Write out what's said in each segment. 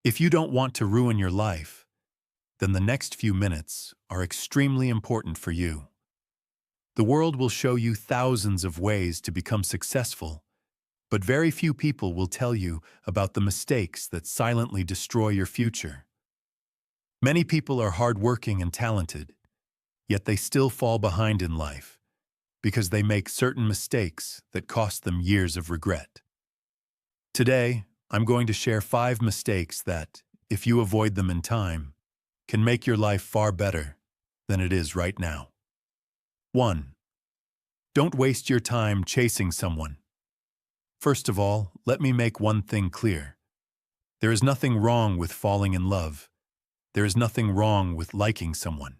If you don't want to ruin your life, then the next few minutes are extremely important for you. The world will show you thousands of ways to become successful, but very few people will tell you about the mistakes that silently destroy your future. Many people are hardworking and talented, yet they still fall behind in life because they make certain mistakes that cost them years of regret. Today, I'm going to share 5 mistakes that, if you avoid them in time, can make your life far better than it is right now. 1. Don't waste your time chasing someone. First of all, let me make one thing clear. There is nothing wrong with falling in love. There is nothing wrong with liking someone.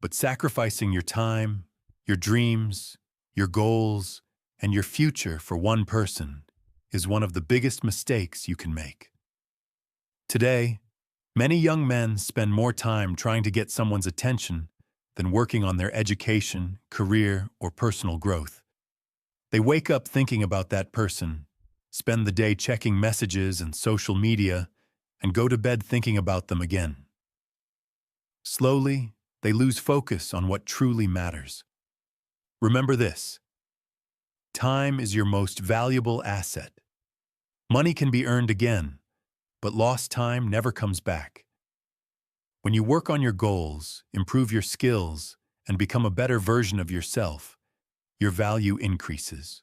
But sacrificing your time, your dreams, your goals, and your future for one person is one of the biggest mistakes you can make. Today, many young men spend more time trying to get someone's attention than working on their education, career, or personal growth. They wake up thinking about that person, spend the day checking messages and social media, and go to bed thinking about them again. Slowly, they lose focus on what truly matters. Remember this: time is your most valuable asset. Money can be earned again, but lost time never comes back. When you work on your goals, improve your skills, and become a better version of yourself, your value increases.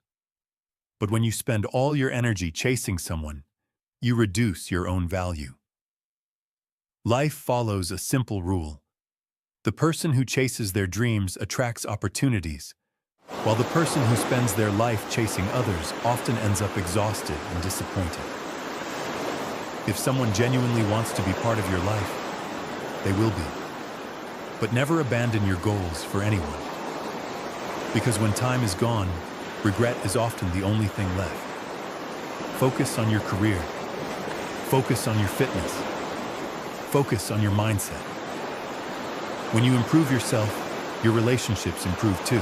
But when you spend all your energy chasing someone, you reduce your own value. Life follows a simple rule. The person who chases their dreams attracts opportunities, while the person who spends their life chasing others often ends up exhausted and disappointed. If someone genuinely wants to be part of your life, they will be. But never abandon your goals for anyone. Because when time is gone, regret is often the only thing left. Focus on your career. Focus on your fitness. Focus on your mindset. When you improve yourself, your relationships improve too.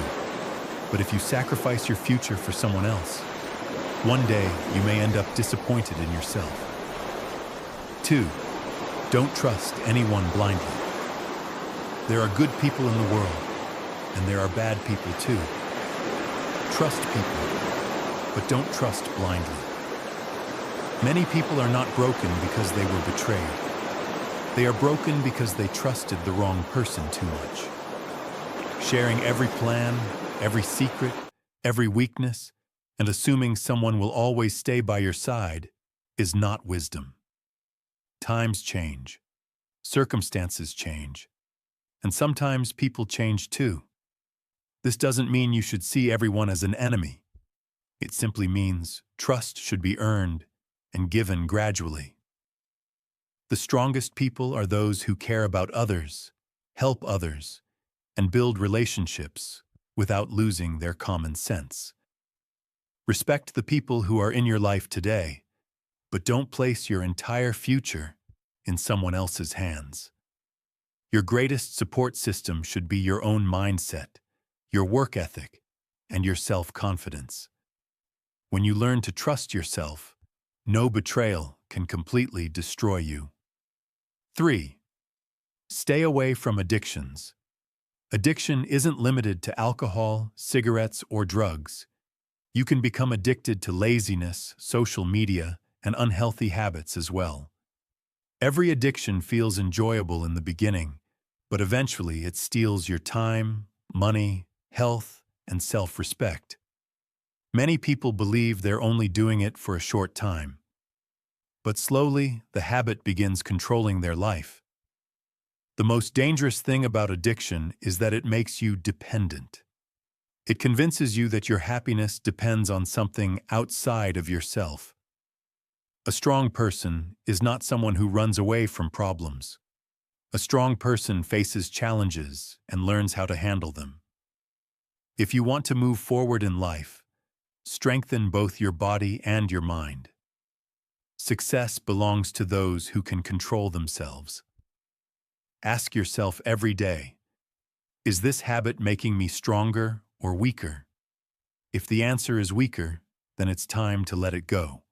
But if you sacrifice your future for someone else, one day you may end up disappointed in yourself. 2. Don't trust anyone blindly. There are good people in the world, and there are bad people too. Trust people, but don't trust blindly. Many people are not broken because they were betrayed. They are broken because they trusted the wrong person too much. Sharing every plan, every secret, every weakness, and assuming someone will always stay by your side is not wisdom. Times change, circumstances change, and sometimes people change too. This doesn't mean you should see everyone as an enemy. It simply means trust should be earned and given gradually. The strongest people are those who care about others, help others, and build relationships without losing their common sense. Respect the people who are in your life today, but don't place your entire future in someone else's hands. Your greatest support system should be your own mindset, your work ethic, and your self-confidence. When you learn to trust yourself, no betrayal can completely destroy you. 3. Stay away from addictions. Addiction isn't limited to alcohol, cigarettes, or drugs. You can become addicted to laziness, social media, and unhealthy habits as well. Every addiction feels enjoyable in the beginning, but eventually it steals your time, money, health, and self-respect. Many people believe they're only doing it for a short time. But slowly, the habit begins controlling their life. The most dangerous thing about addiction is that it makes you dependent. It convinces you that your happiness depends on something outside of yourself. A strong person is not someone who runs away from problems. A strong person faces challenges and learns how to handle them. If you want to move forward in life, strengthen both your body and your mind. Success belongs to those who can control themselves. Ask yourself every day, is this habit making me stronger or weaker? If the answer is weaker, then it's time to let it go.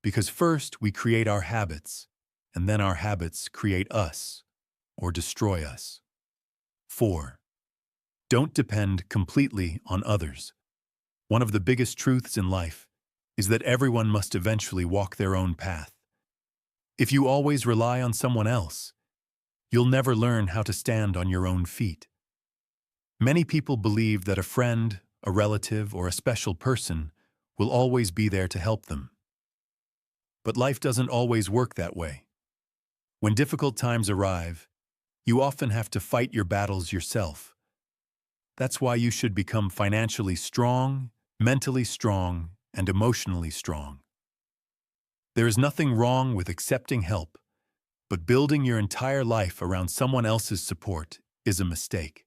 Because first we create our habits, and then our habits create us or destroy us. 4. Don't depend completely on others. One of the biggest truths in life is that everyone must eventually walk their own path. If you always rely on someone else, you'll never learn how to stand on your own feet. Many people believe that a friend, a relative, or a special person will always be there to help them. But life doesn't always work that way. When difficult times arrive, you often have to fight your battles yourself. That's why you should become financially strong, mentally strong, and emotionally strong. There is nothing wrong with accepting help, but building your entire life around someone else's support is a mistake.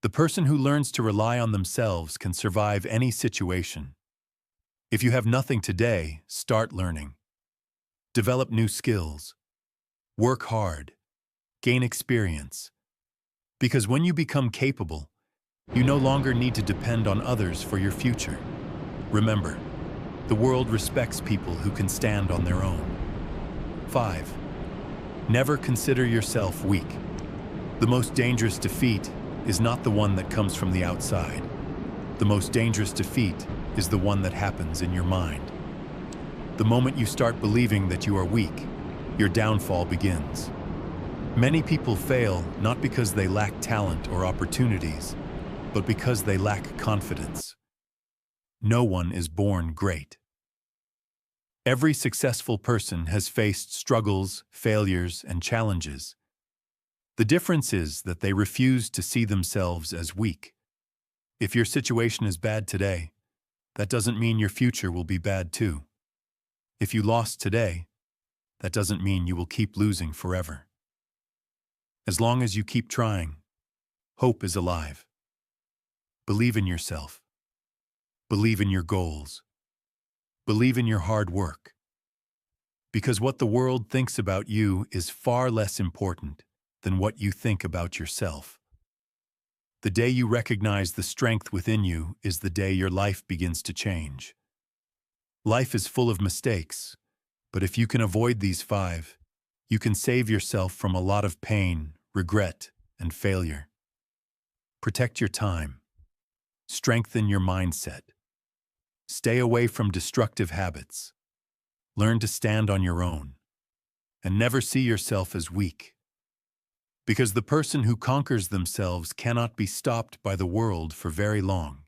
The person who learns to rely on themselves can survive any situation. If you have nothing today, start learning. Develop new skills. Work hard. Gain experience. Because when you become capable, you no longer need to depend on others for your future. Remember, the world respects people who can stand on their own. 5. Never consider yourself weak. The most dangerous defeat is not the one that comes from the outside. The most dangerous defeat is the one that happens in your mind. The moment you start believing that you are weak, your downfall begins. Many people fail not because they lack talent or opportunities, but because they lack confidence. No one is born great. Every successful person has faced struggles, failures, and challenges. The difference is that they refuse to see themselves as weak. If your situation is bad today, that doesn't mean your future will be bad too. If you lost today, that doesn't mean you will keep losing forever. As long as you keep trying, hope is alive. Believe in yourself. Believe in your goals. Believe in your hard work. Because what the world thinks about you is far less important than what you think about yourself. The day you recognize the strength within you is the day your life begins to change. Life is full of mistakes, but if you can avoid these 5, you can save yourself from a lot of pain, regret, and failure. Protect your time. Strengthen your mindset. Stay away from destructive habits. Learn to stand on your own. And never see yourself as weak. Because the person who conquers themselves cannot be stopped by the world for very long.